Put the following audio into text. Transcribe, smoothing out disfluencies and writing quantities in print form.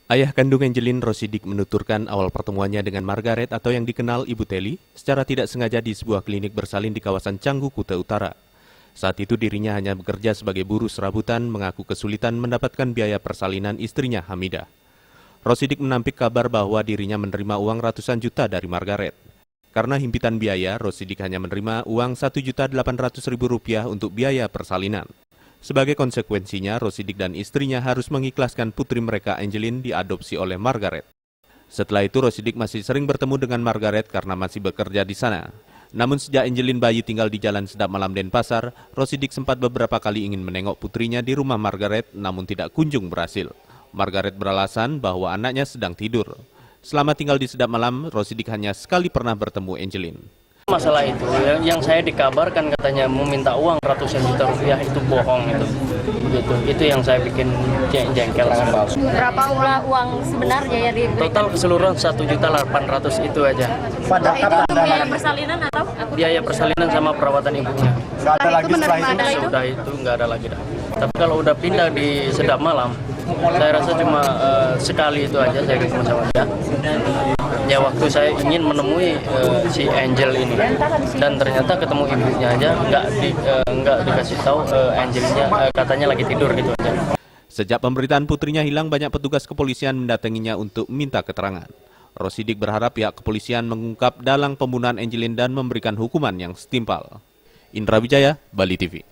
Ayah kandung Angelin, Rosidik, menuturkan awal pertemuannya dengan Margaret atau yang dikenal Ibu Teli secara tidak sengaja di sebuah klinik bersalin di kawasan Canggu, Kuta Utara. Saat itu dirinya hanya bekerja sebagai buruh serabutan, mengaku kesulitan mendapatkan biaya persalinan istrinya Hamidah. Rosidik menampik kabar bahwa dirinya menerima uang ratusan juta dari Margaret. Karena himpitan biaya, Rosidik hanya menerima uang Rp1.800.000 untuk biaya persalinan. Sebagai konsekuensinya, Rosidik dan istrinya harus mengikhlaskan putri mereka Angelin diadopsi oleh Margaret. Setelah itu, Rosidik masih sering bertemu dengan Margaret karena masih bekerja di sana. Namun sejak Angelin bayi tinggal di Jalan Sedap Malam Denpasar, Rosidik sempat beberapa kali ingin menengok putrinya di rumah Margaret, namun tidak kunjung berhasil. Margaret beralasan bahwa anaknya sedang tidur. Selama tinggal di Sedap Malam, Rosidik hanya sekali pernah bertemu Angelin. Masalah itu, yang saya dikabarkan katanya meminta uang ratusan juta rupiah itu bohong itu. Begitu. Itu yang saya bikin jengkel. Berapa uang sebenarnya ya di Total keseluruhan 1.800.000 itu aja. itu biaya persalinan atau Biaya persalinan sama perawatan ibunya. nggak ada lagi setelah itu? Sudah itu nggak ada lagi dah. Tapi kalau udah pindah di Sedap Malam, saya rasa cuma sekali itu aja saya ketemu sama dia. Ya waktu saya ingin menemui si Angel ini dan ternyata ketemu ibunya aja nggak dikasih tahu Angelnya katanya lagi tidur gitu aja. Sejak pemberitaan putrinya hilang, banyak petugas kepolisian mendatanginya untuk minta keterangan. Rosidik berharap pihak kepolisian mengungkap dalang pembunuhan Angelin dan memberikan hukuman yang setimpal. Indra Wijaya, Bali TV.